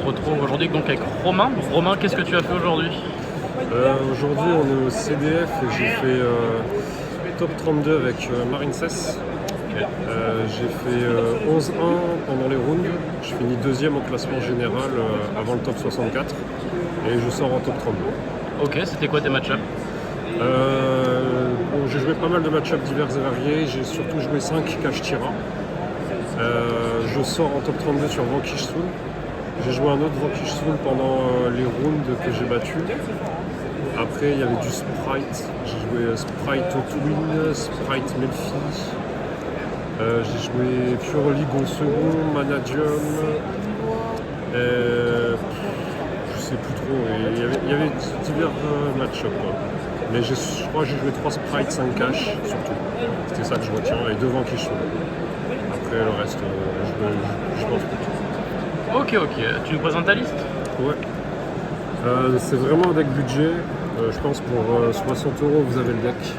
se retrouve aujourd'hui donc avec Romain. Romain, qu'est-ce que tu as fait aujourd'hui? Aujourd'hui, on est au CDF et j'ai fait top 32 avec Marincess. J'ai fait 11-1 pendant les rounds. Je finis deuxième au classement général avant le top 64 et je sors en top 32. Ok, c'était quoi tes match-ups? J'ai joué pas mal de match-ups divers et variés. J'ai surtout joué 5 cash tira. Je sors en top 32 sur Vanquish Soul. J'ai joué un autre Vanquish Soul pendant les rounds que j'ai battus. Après, il y avait du Sprite. J'ai joué Sprite Twin, Sprite Melfi. J'ai joué Pure League au second, Manadium. Je sais plus trop. Il y avait divers match-ups. Mais je crois que j'ai joué 3 Sprites, 5 cash surtout. C'était ça que je retiens. Et 2 Vanquish Soul. Après, le reste, je pense plus. Ok, tu nous présentes ta liste? Ouais. C'est vraiment un deck budget. Je pense pour 60 €, vous avez le deck.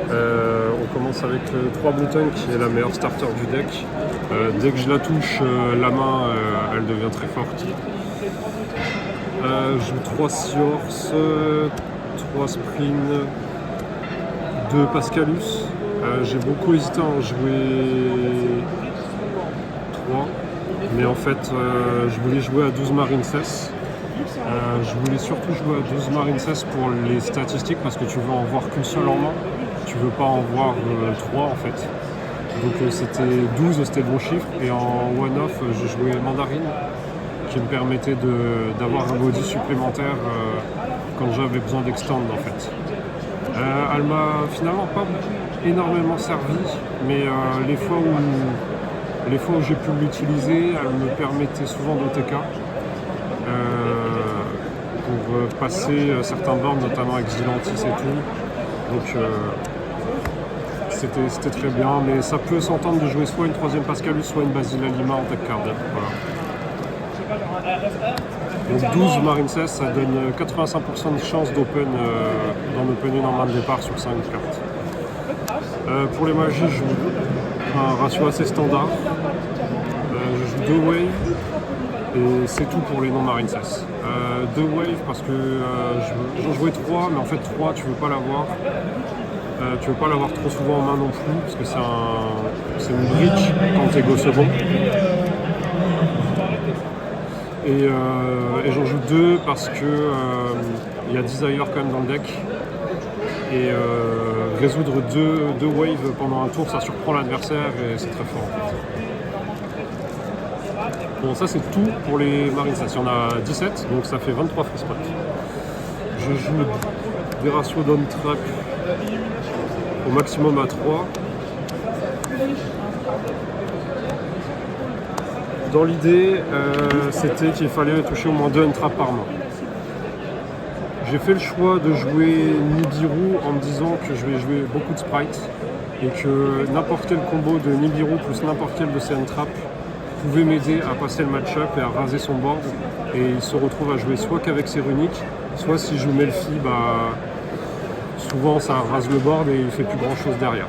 On commence avec 3 Bluetongue qui est la meilleure starter du deck. Dès que je la touche, la main, elle devient très forte. Je joue 3 Seahorse, 3 Spring, 2 Pascalus. J'ai beaucoup hésité à en jouer 3, mais en fait, je voulais jouer à 12 Marincess. Je voulais surtout jouer à 12 Marincess pour les statistiques parce que tu veux en voir qu'une seule en main. Tu veux pas en voir 3 en fait. Donc c'était 12, c'était le bon chiffre. Et en one-off, j'ai joué Mandarine qui me permettait d'avoir un body supplémentaire quand j'avais besoin d'extend en fait. Elle m'a finalement pas énormément servi, mais les fois où j'ai pu l'utiliser, elle me permettait souvent d'OTK. Pour passer certains boards, notamment avec Zilantis et tout. Donc c'était très bien, mais ça peut s'entendre de jouer soit une 3ème Pascalus, soit une Basila Lima en deck card. Voilà. Donc 12 Marincess, ça donne 85% de chance d'open d'en opener dans le départ sur 5 cartes. Pour les magies, je joue un ratio assez standard. Je joue 2 waves. Et c'est tout pour les non-Marincess. 2 waves parce que j'en jouais 3, mais en fait 3 tu veux pas l'avoir. Tu veux pas l'avoir trop souvent en main non plus, parce que c'est une bridge quand t'es go second. Et j'en joue 2 parce que il y a Desire quand même dans le deck. Et résoudre 2 waves pendant un tour, ça surprend l'adversaire et c'est très fort en fait. Bon, ça c'est tout pour les Marincess. Il y en a 17, donc ça fait 23 free spots. Je joue des ratios down trap au maximum à 3. Dans l'idée, c'était qu'il fallait toucher au moins 2 trap par main. J'ai fait le choix de jouer Nibiru en me disant que je vais jouer beaucoup de sprites et que n'importe quel combo de Nibiru plus n'importe quel de ces trap pouvait m'aider à passer le match-up et à raser son board, et il se retrouve à jouer soit qu'avec ses runiques, soit si je joue Melfi, souvent ça rase le board et il fait plus grand chose derrière.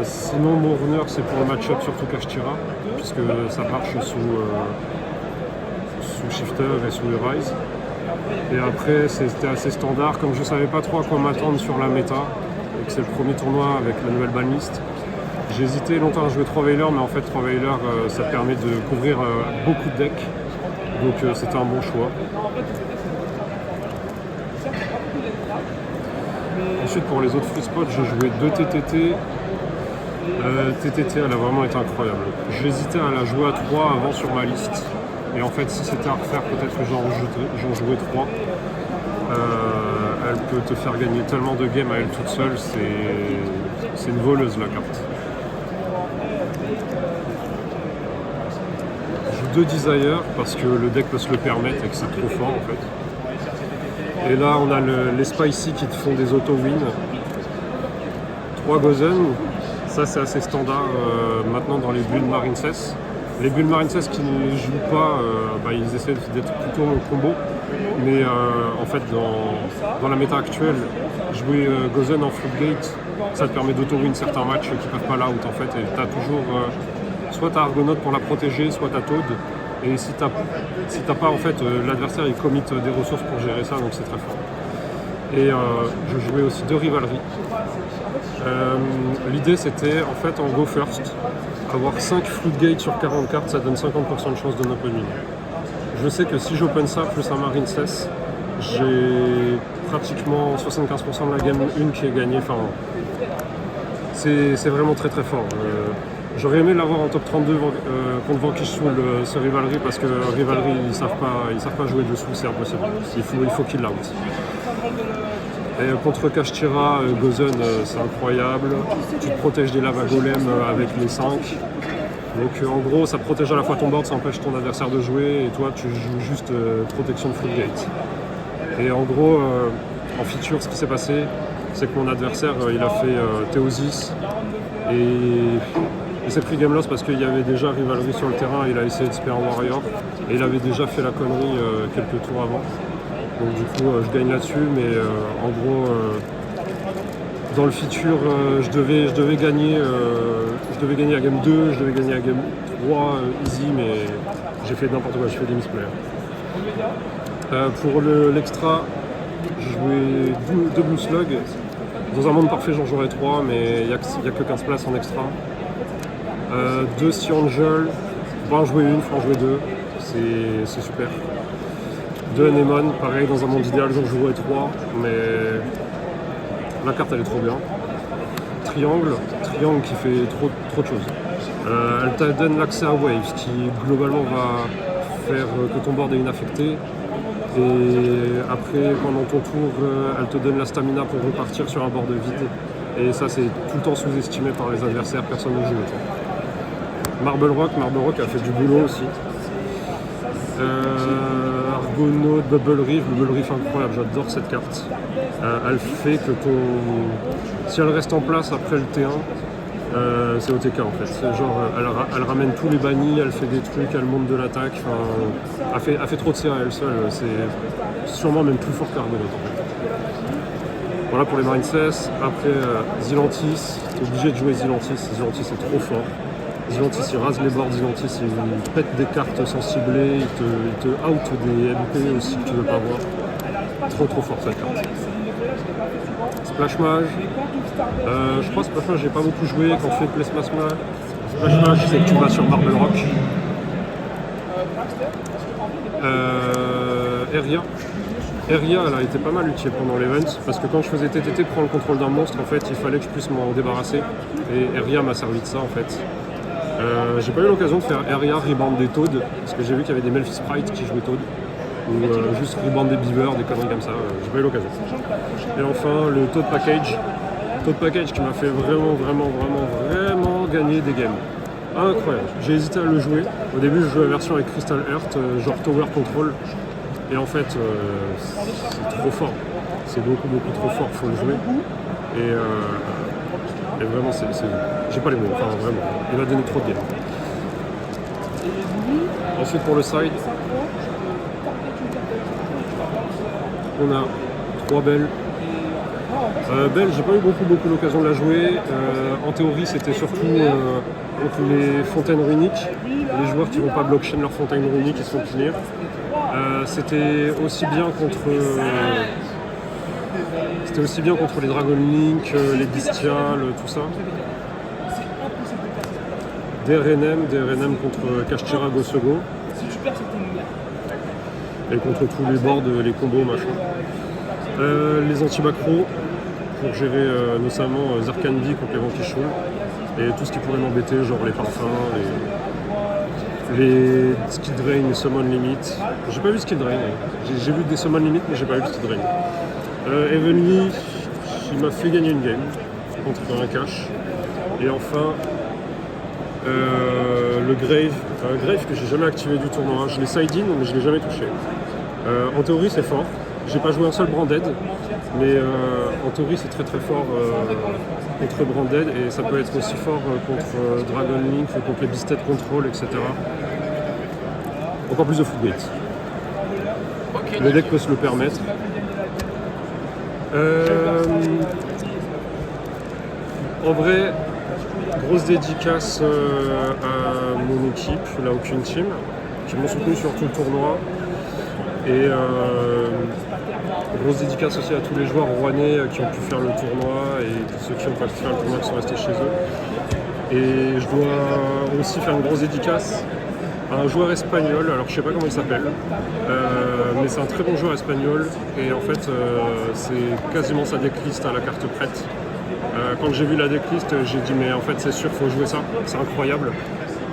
Sinon mon runner c'est pour le match-up surtout cash tira, puisque ça marche sous shifter et sous rise. Et après c'était assez standard, comme je savais pas trop à quoi m'attendre sur la méta, et que c'est le premier tournoi avec la nouvelle banlist. J'ai hésité longtemps à jouer 3 Veilers, mais en fait 3 Veilers ça permet de couvrir beaucoup de decks, donc c'était un bon choix. Ensuite pour les autres free spots, j'ai joué 2 TTT. TTT elle a vraiment été incroyable. J'hésitais à la jouer à 3 avant sur ma liste, et en fait si c'était à refaire peut-être que j'en jouais 3. Elle peut te faire gagner tellement de games à elle toute seule, c'est une voleuse la carte. 2 Desire parce que le deck peut se le permettre et que c'est trop fort en fait. Et là on a les Spicy qui te font des auto-wins. 3 Gozen, ça c'est assez standard maintenant dans les builds Marincess. Les builds Marincess qui ne les jouent pas, ils essaient d'être plutôt en combo. Mais en fait dans la méta actuelle, jouer Gozen en Floodgate, ça te permet d'auto-win certains matchs qui peuvent pas l'out en fait. Et t'as toujours soit t'as Argonaut pour la protéger, soit t'as Toad. Et si t'as pas en fait, l'adversaire il commit des ressources pour gérer ça, donc c'est très fort. Et je jouais aussi 2 rivaleries. L'idée c'était en fait en go first, avoir 5 floodgates sur 40 cartes, ça donne 50% de chance de opening. Je sais que si j'open ça plus un marine cess, j'ai pratiquement 75% de la game 1 qui est gagnée. Enfin, c'est vraiment très très fort. J'aurais aimé l'avoir en top 32 contre Vanquish Soul, ce Rivalry, parce que Rivalry ils savent pas jouer dessous, c'est impossible. Il faut qu'ils l'out. Et contre Kashtira, Gozen, c'est incroyable. Tu te protèges des lava golems avec les 5. Donc en gros, ça protège à la fois ton board, ça empêche ton adversaire de jouer, et toi tu joues juste protection de floodgate. Et en gros, en feature, ce qui s'est passé, c'est que mon adversaire, il a fait Theosis, et il s'est pris game loss parce qu'il y avait déjà Rivalry sur le terrain, il a essayé de Spear Warrior, et il avait déjà fait la connerie quelques tours avant. Donc du coup, je gagne là-dessus, mais en gros, dans le feature, je devais gagner à game 2, je devais gagner à game 3 easy, mais j'ai fait n'importe quoi, j'ai fait des misplays. Pour l'extra, j'ai joué 2 Blue Slug. Dans un monde parfait, j'en jouerais 3, mais il n'y a que 15 places en extra. 2 Sea Angel, faut pas en jouer une, faut en jouer 2, c'est super. 2 Anemone, pareil, dans un monde idéal, j'en jouerais 3, mais la carte elle est trop bien. Triangle qui fait trop de choses. Elle te donne l'accès à Waves, qui globalement va faire que ton board est inaffecté. Et après, pendant ton tour, elle te donne la stamina pour repartir sur un board vide. Et ça, c'est tout le temps sous-estimé par les adversaires, personne ne joue autant. Marble Rock a fait du boulot aussi. Argonaut, Bubble Reef incroyable, j'adore cette carte. Elle fait que si elle reste en place après le T1, c'est OTK en fait. C'est genre, elle ramène tous les bannis, elle fait des trucs, elle monte de l'attaque. Elle fait trop de CA elle seule. C'est sûrement même plus fort qu'Argonaut en fait. Voilà pour les Marine Cess. Après Zilantis, t'es obligé de jouer Zilantis. Zilantis est trop fort. Zilantis il rase les boards, Zilantis il pète des cartes sans cibler, il te out des MP aussi que tu veux pas voir. Trop fort cette carte. Splash Mage. Je crois que Splash Mage j'ai pas beaucoup joué quand je fais Play Splash Mage. Splash Mage c'est que tu vas sur Marble Rock. Eria elle a été pas mal utile pendant l'event parce que quand je faisais TTT prendre le contrôle d'un monstre en fait il fallait que je puisse m'en débarrasser et Eria m'a servi de ça en fait. J'ai pas eu l'occasion de faire Eria rebound des Toad parce que j'ai vu qu'il y avait des Melfi Sprites qui jouaient Toad ou juste rebound des Beavers, des conneries comme ça, j'ai pas eu l'occasion. Et enfin le Toad Package qui m'a fait vraiment gagner des games. Incroyable, j'ai hésité à le jouer. Au début je jouais la version avec Crystal Heart, genre Tower Control. Et en fait, c'est trop fort. C'est beaucoup trop fort, faut le jouer. Et vraiment, j'ai pas les mots, enfin vraiment. Il m'a donné trop de games. Ensuite, pour le side, on a 3 Belle. Belle, j'ai pas eu beaucoup l'occasion de la jouer. En théorie, c'était surtout contre les fontaines runiques. Les joueurs qui vont pas blockchain leur fontaine runique, ils sont clear. C'était aussi bien contre les Dragon Link, les Bestiales, tout ça. Des RNM contre Kashtira Gosogo. Et contre tous les boards, les combos, machin. Les anti-macro pour gérer notamment Zarkanbi contre les Vanquish Soul. Et tout ce qui pourrait m'embêter, genre les parfums, les Skill Drain, les Summon Limit. J'ai pas vu Skill Drain, j'ai vu des Summon Limit mais j'ai pas vu Skill Drain. Evenly, il m'a fait gagner une game contre un cash. Et enfin le Grave que j'ai jamais activé du tournoi. Je l'ai side-in mais je l'ai jamais touché. En théorie c'est fort. J'ai pas joué un seul Branded, mais en théorie c'est très fort contre Branded et ça peut être aussi fort contre Dragon Link, contre les Beasted Control, etc. Encore plus de Floodgate. Okay, le deck peut se le permettre. En vrai, grosse dédicace à mon équipe, la Aucune Team, qui m'ont soutenu sur tout le tournoi. Et grosse dédicace aussi à tous les joueurs rouennais qui ont pu faire le tournoi et tous ceux qui n'ont pas pu faire le tournoi qui sont restés chez eux. Et je dois aussi faire une grosse dédicace à un joueur espagnol, alors je sais pas comment il s'appelle, mais c'est un très bon joueur espagnol et en fait c'est quasiment sa decklist à la carte prête. Quand j'ai vu la decklist, j'ai dit mais en fait c'est sûr, faut jouer ça, c'est incroyable.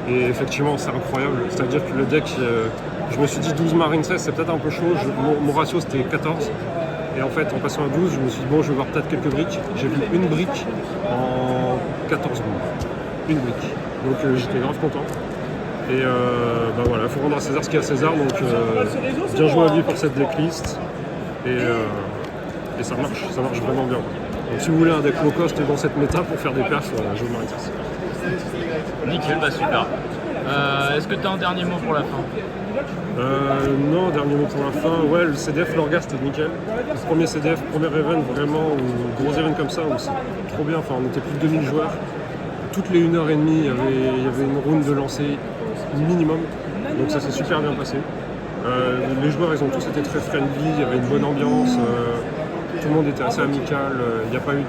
Et effectivement c'est incroyable, c'est-à-dire que le deck, je me suis dit 12 Marine 16 c'est peut-être un peu chaud, mon ratio c'était 14. Et en fait en passant à 12, je me suis dit bon je vais voir peut-être quelques briques. J'ai vu une brique en 14 secondes. Une brique. Donc j'étais grave content. Et bah voilà, il faut rendre à César ce qu'il y a à César, donc bien joué à lui pour cette decklist. Et ça marche vraiment bien. Donc si vous voulez un deck low cost dans cette méta pour faire des perfs, jouez Marine 16. Nickel, bah super. Est-ce que tu as un dernier mot pour la fin? Non, dernier mot pour la fin. Ouais, le CDF Lorga c'était nickel. Le premier CDF, premier event vraiment, ou gros event comme ça, où c'est trop bien. Enfin, on était plus de 2000 joueurs. Toutes les 1h30, il y avait une round de lancer minimum. Donc ça s'est super bien passé. Les joueurs, ils ont tous été très friendly, il y avait une bonne ambiance. Tout le monde était assez amical. Il n'y a pas eu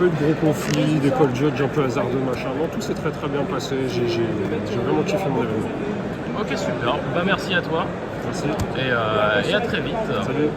de gros conflits, des call judge un peu hasardeux, machin. Non, tout s'est très très bien passé. J'ai vraiment kiffé mon événement. Ok, super. Bah merci à toi. Merci. Et à très vite. Salut.